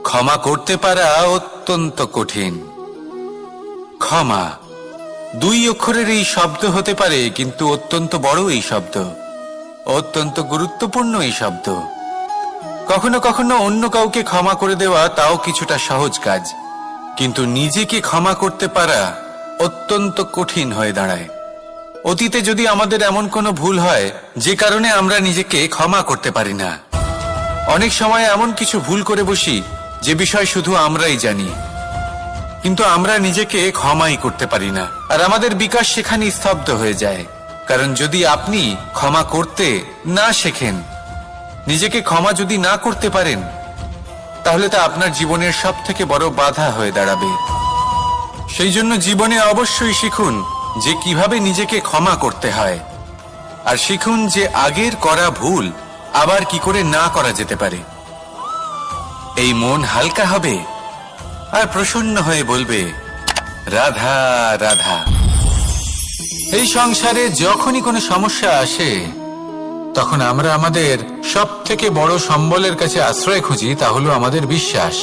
ক্ষমা করতে পারা অত্যন্ত কঠিন। ক্ষমা, 2 অক্ষরের এই শব্দ হতে পারে, কিন্তু অত্যন্ত বড় এই শব্দ, অত্যন্ত গুরুত্বপূর্ণ এই শব্দ। কখনো কখনো অন্য কাউকে ক্ষমা করে দেওয়া তাও কিছুটা সহজ কাজ, কিন্তু নিজেকে ক্ষমা করতে পারা অত্যন্ত কঠিন হয়ে দাঁড়ায়। অতীতে যদি আমাদের এমন কোনো ভুল হয় যে কারণে আমরা নিজেকে ক্ষমা করতে পারি না, অনেক সময় এমন কিছু ভুল করে বসি যে বিষয় শুধু আমরাই জানি, কিন্তু আমরা নিজেকে ক্ষমাই করতে পারি না, আর আমাদের বিকাশ সেখানে স্তব্ধ হয়ে যায়। কারণ যদি আপনি ক্ষমা করতে না শেখেন, নিজেকে ক্ষমা যদি না করতে পারেন, তাহলে তা আপনার জীবনের সবথেকে বড় বাধা হয়ে দাঁড়াবে। সেই জন্য জীবনে অবশ্যই শিখুন যে কিভাবে নিজেকে ক্ষমা করতে হয়, আর শিখুন যে আগের করা ভুল আবার কি করে না করা যেতে পারে। এই মন হালকা হবে আর প্রসন্ন হয়ে বলবে, রাধা রাধা। এই সংসারে যখনই কোনো সমস্যা আসে, তখন আমরা আমাদের সব থেকে বড় সম্বলের কাছে আশ্রয় খুঁজি, তা হলো আমাদের বিশ্বাস।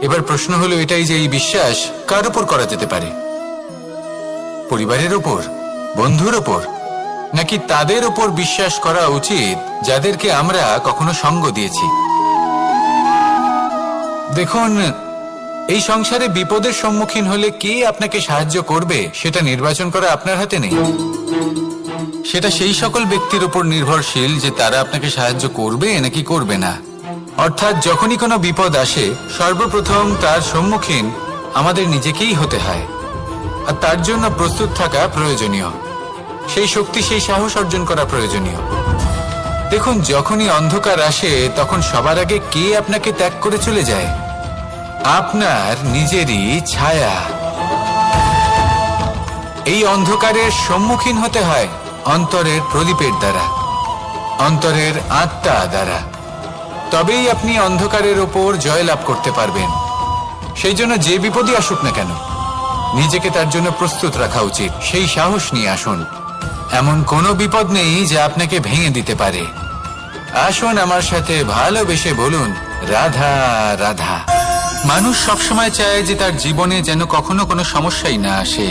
এবার প্রশ্ন হলো এটাই যে এই বিশ্বাস কার উপর করা যেতে পারে? পরিবারের উপর, বন্ধুর উপর, নাকি তাদের উপর বিশ্বাস করা উচিত যাদেরকে আমরা কখনো সঙ্গ দিয়েছি? দেখুন, এই সংসারে বিপদের সম্মুখীন হলে কে আপনাকে সাহায্য করবে সেটা নির্বাচন করা আপনার হাতে নেই। সেটা সেই সকল ব্যক্তির উপর নির্ভরশীল যে তারা আপনাকে সাহায্য করবে নাকি করবে না। অর্থাৎ যখনই কোনো বিপদ আসে, সর্বপ্রথম তার সম্মুখীন আমাদের নিজেকেই হতে হয়, আর তার জন্য প্রস্তুত থাকা প্রয়োজনীয়। সেই শক্তি, সেই সাহস অর্জন করা প্রয়োজনীয়। দেখুন, যখনই অন্ধকার আসে তখন সবার আগে কে আপনাকে ত্যাগ করে চলে যায়? আপনার নিজেরই ছায়া। এই অন্ধকারের সম্মুখীন হতে হয় অন্তরের প্রদীপের দ্বারা, অন্তরের আত্মা দ্বারা। তবেই আপনি অন্ধকারের ওপর জয়লাভ করতে পারবেন। সেই জন্য যে বিপদই আসুক না কেন, নিজেকে তার জন্য প্রস্তুত রাখা উচিত। সেই সাহস নিয়ে আসুন। এমন কোনো বিপদ নেই যা আপনাকে ভেঙে দিতে পারে। আসুন আমার সাথে ভালোবেসে বলুন, রাধা রাধা। মানুষ সবসময় চায় যে তার জীবনে যেন কখনো কোনো সমস্যাই না আসে।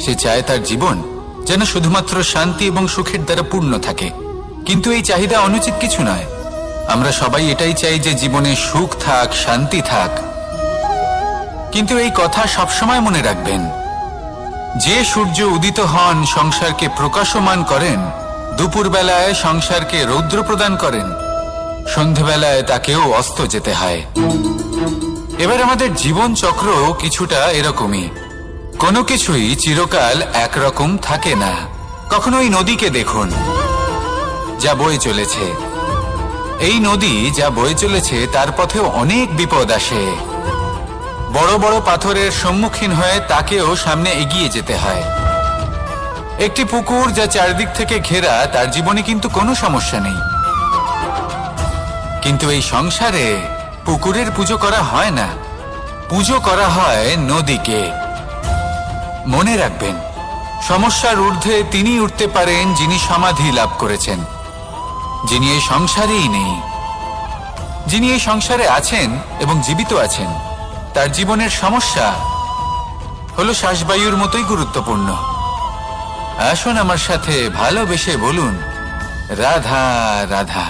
সে চায় তার জীবন যেন শুধুমাত্র শান্তি এবং সুখের দ্বারা পূর্ণ থাকে। কিন্তু এই চাহিদা অনুচিত কিছু নয়। আমরা সবাই এটাই চাই যে জীবনে সুখ থাক, শান্তি থাক। কিন্তু এই কথা সবসময় মনে রাখবেন, যে সূর্য উদিত হন সংসারকে প্রকাশমান করেন, দুপুরবেলায় সংসারকে রৌদ্র প্রদান করেন, সন্ধেবেলায় তাকেও অস্ত যেতে হয়। এবার আমাদের জীবন চক্র কিছুটা এরকমই। কোনো কিছুই চিরকাল একরকম থাকে না। কখনো এই নদীকে দেখুন যা বয়ে চলেছে। এই নদী যা বয়ে চলেছে তার পথেও অনেক বিপদ আসে। বড় বড় পাথরের সম্মুখীন হয়ে তাকেও সামনে এগিয়ে যেতে হয়। একটি পুকুর যা চারদিক থেকে ঘেরা, তার জীবনে কিন্তু কোনো সমস্যা নেই। কিন্তু এই সংসারে পুকুরের পুজো করা হয় না, পুজো করা হয় নদীকে। মনে রাখবেন, সমস্যার ঊর্ধ্বে তিনি উঠতে পারেন যিনি সমাধি লাভ করেছেন, যিনি এই সংসারেই নেই। যিনি এই সংসারে আছেন এবং জীবিত আছেন, তার জীবনের সমস্যা হলো শ্বাসবায়ুর মতোই গুরুত্বপূর্ণ। আসুন আমার সাথে ভালোবেসে বলুন, রাধা রাধা।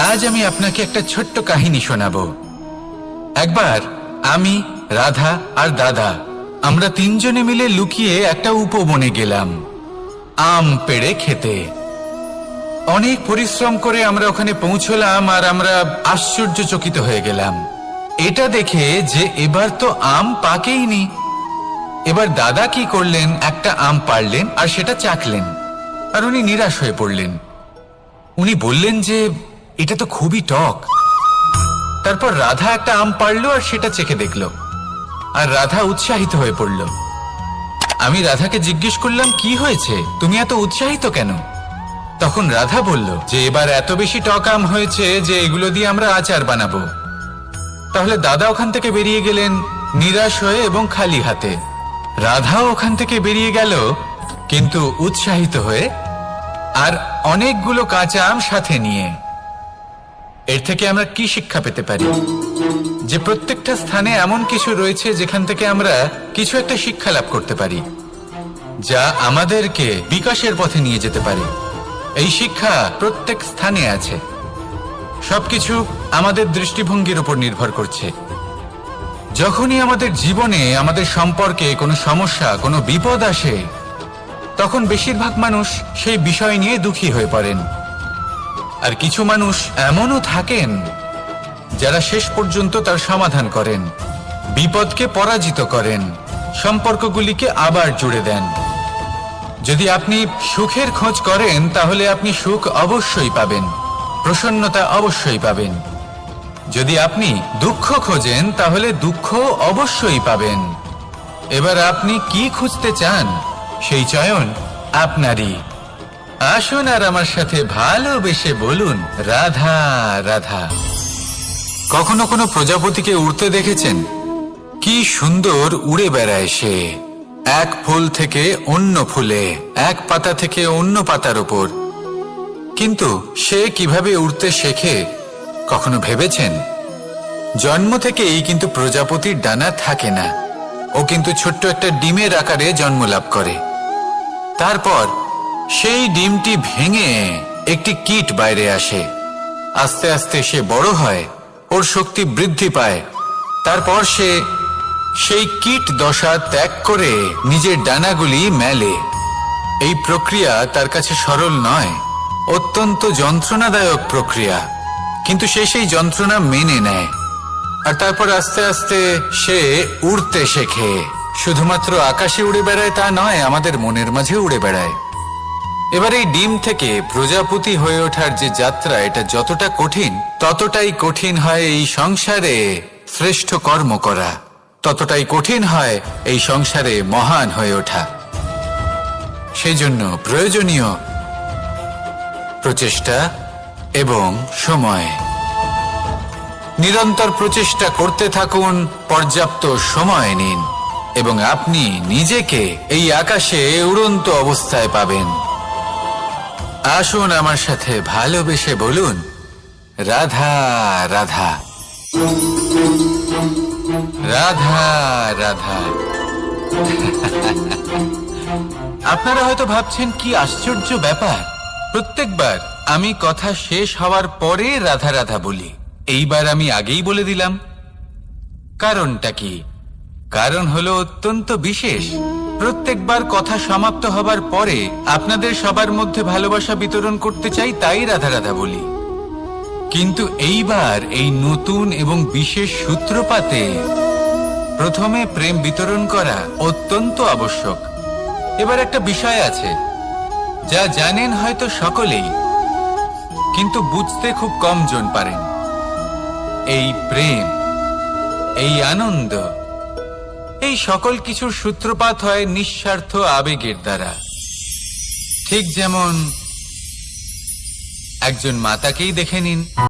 আজ আমি আপনাকে একটা ছোট্ট কাহিনী শোনাবো। একবার আমি, রাধা আর দাদা, আমরা তিনজনে মিলে লুকিয়ে একটা উপবনে গেলাম আম পেড়ে খেতে। অনেক পরিশ্রম করে আমরা ওখানে পৌঁছলাম, আর আমরা আশ্চর্যচকিত হয়ে গেলাম এটা দেখে যে এবার তো আম পাকেইনি। এবার দাদা কি করলেন, একটা আম পাড়লেন আর সেটা চাখলেন, আর উনি নিরাশ হয়ে পড়লেন। উনি বললেন যে এটা তো খুবই টক। তারপর রাধা একটা আম পাড়লো আর সেটা চেখে দেখলো, আর রাধা উৎসাহিত হয়ে পড়ল। আমি রাধাকে জিজ্ঞেস করলাম, কি হয়েছে, তুমি এত উৎসাহিত কেন? তখন রাধা বলল যে এবার এত বেশি টক আম হয়েছে যে এগুলো দিয়ে আমরা আচার বানাবো। তাহলে দাদা ওখান থেকে বেরিয়ে গেলেন নিরাশ হয়ে এবং খালি হাতে। রাধাও ওখান থেকে বেরিয়ে গেল কিন্তু উৎসাহিত হয়ে, আর অনেকগুলো কাঁচা আম সাথে নিয়ে। এর থেকে আমরা কি শিক্ষা পেতে পারি? যে প্রত্যেকটা স্থানে এমন কিছু রয়েছে যেখান থেকে আমরা কিছু একটা শিক্ষা লাভ করতে পারি, যা আমাদেরকে বিকাশের পথে নিয়ে যেতে পারে। এই শিক্ষা প্রত্যেক স্থানে আছে। সবকিছু আমাদের দৃষ্টিভঙ্গির উপর নির্ভর করছে। যখনই আমাদের জীবনে আমাদের সম্পর্কে কোনো সমস্যা, কোনো বিপদ আসে, তখন বেশিরভাগ মানুষ সেই বিষয় নিয়ে দুঃখী হয়ে পড়েন। আর কিছু মানুষ এমনও থাকেন যারা শেষ পর্যন্ত তার সমাধান করেন, বিপদকে পরাজিত করেন, সম্পর্কগুলিকে আবার জুড়ে দেন। যদি আপনি সুখের খোঁজ করেন তাহলে আপনি সুখ অবশ্যই পাবেন, প্রসন্নতা অবশ্যই পাবেন। যদি আপনি দুঃখ খোঁজেন তাহলে দুঃখ অবশ্যই পাবেন। এবার আপনি কি খুঁজতে চান সেই চয়ন আপনারই। আসুন আর আমার সাথে ভালোবেসে বলুন, রাধা রাধা। কখনো কোনো প্রজাপতিকে উড়তে দেখেছেন? কি সুন্দর উড়ে বেড়ায় সে, এক ফুল থেকে অন্য ফুলে, এক পাতা থেকে অন্য পাতার উপর। কিন্তু সে কিভাবে উড়তে শেখে কখনো ভেবেছেন? জন্ম থেকেই কিন্তু প্রজাপতির ডানা থাকে না। ও কিন্তু ছোট্ট একটা ডিমের আকারে জন্ম লাভ করে। তারপর সেই ডিমটি ভেঙে একটি কীট বাইরে আসে। আস্তে আস্তে সে বড় হয়, ওর শক্তি বৃদ্ধি পায়। তারপর সে সেই কীট দশা ত্যাগ করে নিজের ডানাগুলি মেলে। এই প্রক্রিয়া তার কাছে সরল নয়, অত্যন্ত যন্ত্রণাদায়ক প্রক্রিয়া, কিন্তু সে সেই যন্ত্রণা মেনে নেয়। আর তারপর আস্তে আস্তে সে উড়তে শেখে। শুধুমাত্র আকাশে উড়ে বেড়ায় তা নয়, আমাদের মনের মাঝে উড়ে বেড়ায়। এবার এই ডিম থেকে প্রজাপতি হয়ে ওঠার যে যাত্রা, এটা যতটা কঠিন, ততটাই কঠিন হয় এই সংসারে শ্রেষ্ঠ কর্ম করা, ততটাই কঠিন হয় এই সংসারে মহান হয়ে ওঠা। সেই জন্য প্রয়োজনীয় প্রচেষ্টা এবং সময়। নিরন্তর প্রচেষ্টা করতে থাকুন, পর্যাপ্ত সময় নিন, এবং আপনি নিজেকে এই আকাশে উড়ন্ত অবস্থায় পাবেন। আসুন আমার সাথে ভালোবেসে বলুন, রাধা রাধা রাধা রাধা। আপনারা হয়তো ভাবছেন কি আশ্চর্য ব্যাপার, প্রত্যেকবার আমি কথা শেষ হওয়ার পরে রাধা রাধা বলি। এইবার আমি আগেই বলে দিলাম। কারণটা কি? কারণ হলো অত্যন্ত বিশেষ। প্রত্যেকবার কথা সমাপ্ত হবার পরে আপনাদের সবার মধ্যে ভালোবাসা বিতরণ করতে চাই, তাই রাধা রাধা বলি। কিন্তু এইবার এই নতুন এবং বিশেষ সূত্রপাতে প্রথমে প্রেম বিতরণ করা অত্যন্ত আবশ্যক। এবার একটা বিষয় আছে যা জানেন হয়তো সকলেই, কিন্তু বুঝতে খুব কম জন পারেন। এই প্রেম, এই আনন্দ, এই সকল কিছুর সূত্রপাত হয় নিঃস্বার্থ আবেগের দ্বারা। ঠিক যেমন একজন মাতাকেই দেখে নিন।